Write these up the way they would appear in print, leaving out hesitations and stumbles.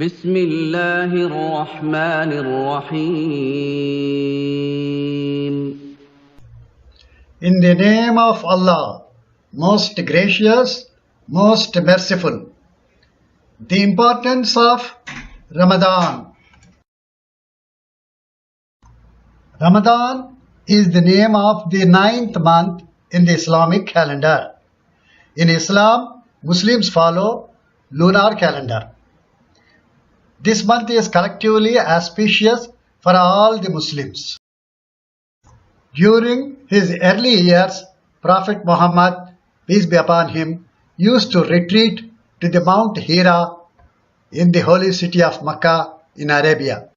بسم الله الرحمن الرحيم. In the name of Allah, most gracious, most merciful. The importance of Ramadan. Ramadan is the name of the 9th month in the Islamic calendar. In Islam, Muslims follow lunar calendar. This month is collectively auspicious for all the Muslims. During his early years, Prophet Muhammad, peace be upon him, used to retreat to the Mount Hira in the holy city of Mecca in Arabia.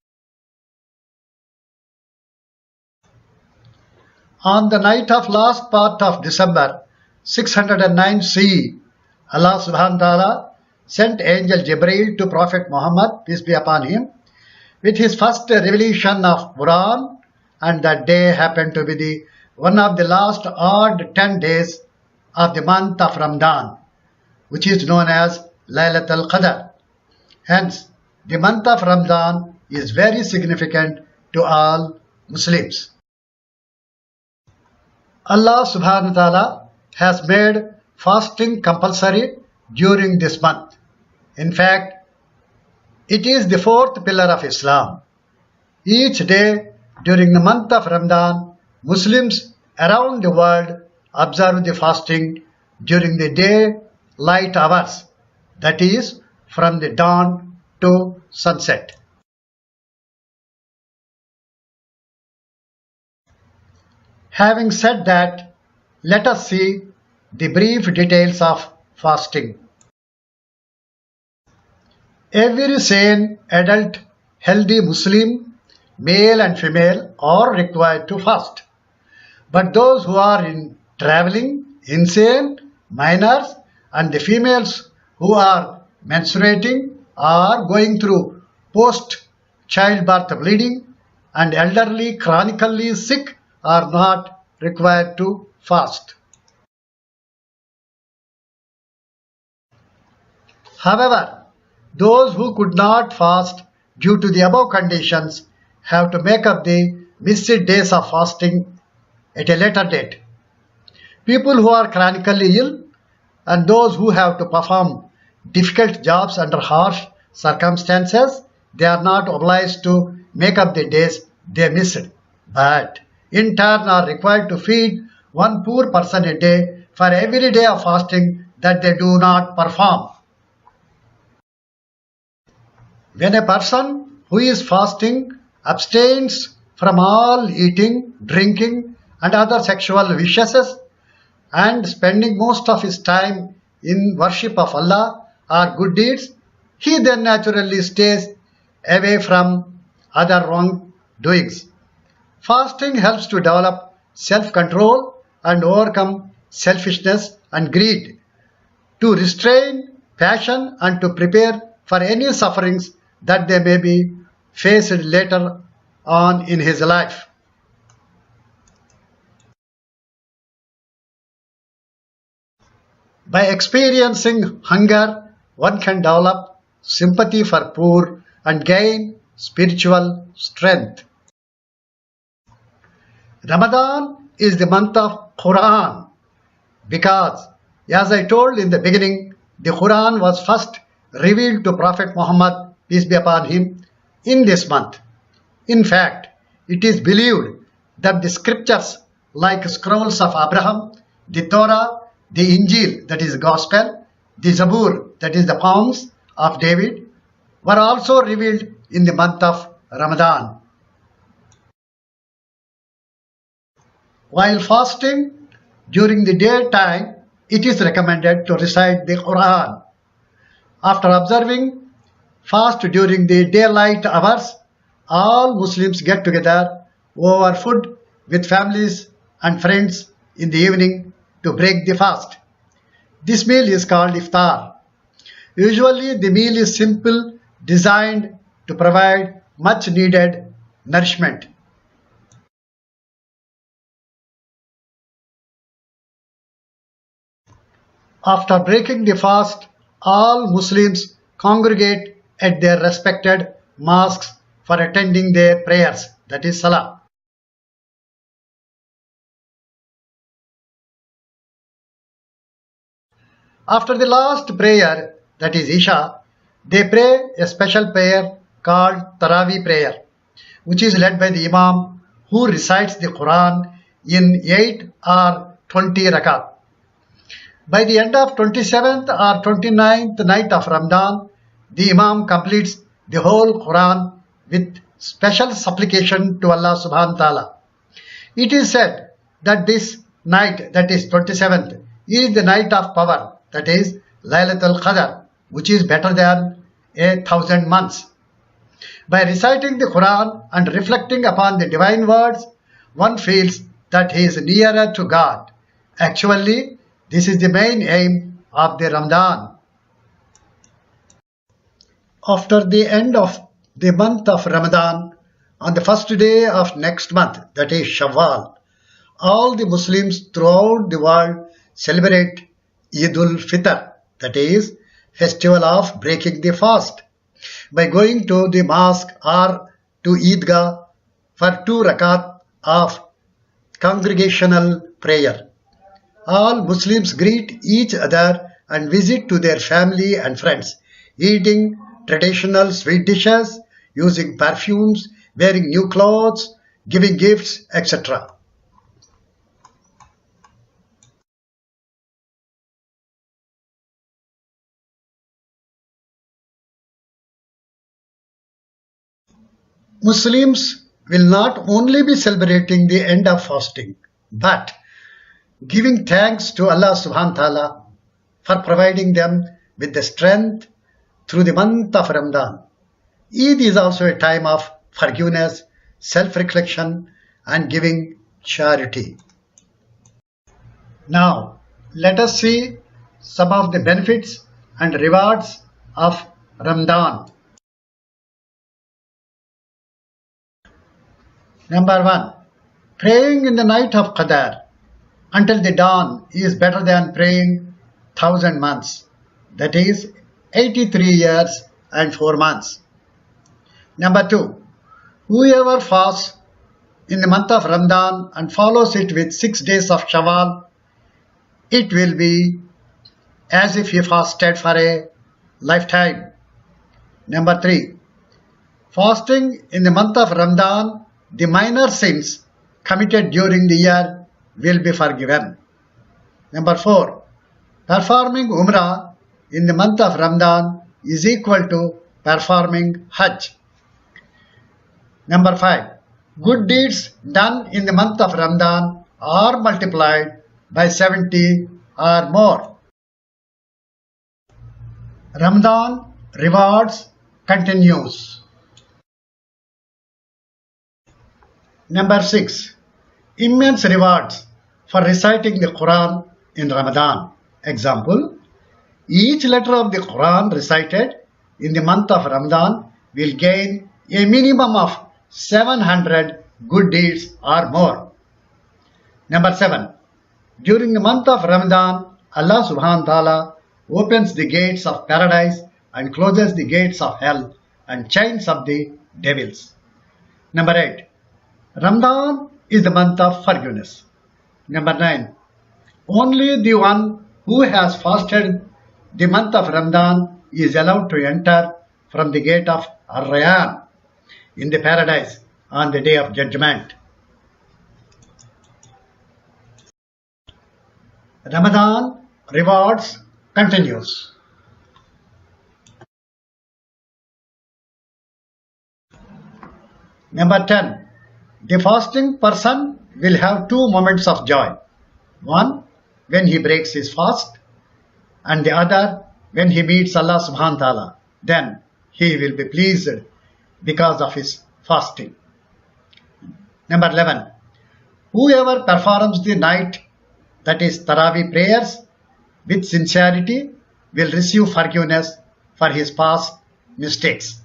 On the night of last part of December 609 CE, Allah subhanahu wa ta'ala sent angel Jibreel to Prophet Muhammad, peace be upon him, with his first revelation of Quran, and that day happened to be one of the last odd 10 days of the month of Ramadan, which is known as Laylatul Qadr. Hence, the month of Ramadan is very significant to all Muslims. Allah subhanahu wa ta'ala has made fasting compulsory during this month. In fact, it is the fourth pillar of Islam. Each day during the month of Ramadan, Muslims around the world observe the fasting during the daylight hours, that is, from the dawn to sunset. Having said that, let us see the brief details of fasting. Every sane, adult, healthy Muslim, male and female, are required to fast. But those who are traveling, insane, minors, and the females who are menstruating or going through post-childbirth bleeding and elderly, chronically sick are not required to fast. However, those who could not fast due to the above conditions have to make up the missed days of fasting at a later date. People who are chronically ill and those who have to perform difficult jobs under harsh circumstances, they are not obliged to make up the days they missed, but in turn are required to feed one poor person a day for every day of fasting that they do not perform. When a person who is fasting abstains from all eating, drinking, and other sexual wishes and spending most of his time in worship of Allah or good deeds, he then naturally stays away from other wrongdoings. Fasting helps to develop self-control and overcome selfishness and greed, to restrain passion and to prepare for any sufferings that they may be faced later on in his life. By experiencing hunger, one can develop sympathy for poor and gain spiritual strength. Ramadan is the month of Quran because, as I told in the beginning, the Quran was first revealed to Prophet Muhammad, peace be upon him, in this month. In fact, it is believed that the scriptures like scrolls of Abraham, the Torah, the Injil, that is the Gospel, the Zabur, that is the Psalms of David, were also revealed in the month of Ramadan. While fasting during the daytime, it is recommended to recite the Quran. After observing fast during the daylight hours, all Muslims get together over food with families and friends in the evening to break the fast. This meal is called iftar. Usually the meal is simple, designed to provide much needed nourishment. After breaking the fast, all Muslims congregate at their respected mosques for attending their prayers, that is Salah. After the last prayer, that is Isha, they pray a special prayer called Taraweeh prayer, which is led by the Imam who recites the Quran in 8 or 20 rakat. By the end of 27th or 29th night of Ramadan, the Imam completes the whole Quran with special supplication to Allah subhanahu wa ta'ala. It is said that this night, that is 27th, is the night of power, that is Laylatul Qadr, which is better than 1,000 months. By reciting the Quran and reflecting upon the divine words, one feels that he is nearer to God. Actually, this is the main aim of the Ramadan. After the end of the month of Ramadan, on the first day of next month, that is Shawwal, all the Muslims throughout the world celebrate Eid al-Fitr, that is festival of breaking the fast, by going to the mosque or to Eidgah for 2 rakat of congregational prayer. All Muslims greet each other and visit to their family and friends, eating traditional sweet dishes, using perfumes, wearing new clothes, giving gifts, etc. Muslims will not only be celebrating the end of fasting, but giving thanks to Allah subhanahu wa ta'ala for providing them with the strength through the month of Ramadan. Eid is also a time of forgiveness, self-reflection and giving charity. Now, let us see some of the benefits and rewards of Ramadan. Number 1. Praying in the night of Qadr until the dawn is better than praying 1,000 months, that is 83 years and 4 months. Number 2. Whoever fasts in the month of Ramadan and follows it with 6 days of Shawwal, it will be as if he fasted for a lifetime. Number 3. Fasting in the month of Ramadan, the minor sins committed during the year will be forgiven. Number 4. Performing Umrah in the month of Ramadan is equal to performing Hajj. Number 5. Good deeds done in the month of Ramadan are multiplied by 70 or more. Ramadan rewards continues. Number 6. Immense rewards for reciting the Quran in Ramadan. Example, each letter of the Quran recited in the month of Ramadan will gain a minimum of 700 good deeds or more. Number 7. During the month of Ramadan, Allah subhanahu wa ta'ala opens the gates of paradise and closes the gates of hell and chains up the devils. Number 8. Ramadan is the month of forgiveness. Number 9. Only the one who has fasted the month of Ramadan is allowed to enter from the gate of Ar-Rayyan in the paradise on the day of judgment. Ramadan rewards continues. Number 10. The fasting person will have 2 moments of joy. One, when he breaks his fast, and the other, when he meets Allah subhanahu wa ta'ala. Then he will be pleased because of his fasting. Number 11. Whoever performs the night, that is Taraweeh prayers, with sincerity will receive forgiveness for his past mistakes.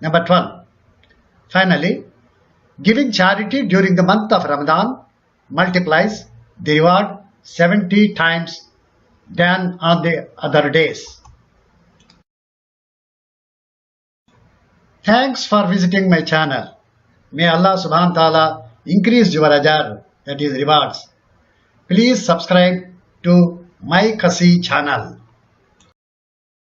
Number 12. Finally, giving charity during the month of Ramadan multiplies the reward 70 times than on the other days. Thanks for visiting my channel. May Allah subhanahu wa ta'ala increase your ajr, that is rewards. Please subscribe to my Kasi channel.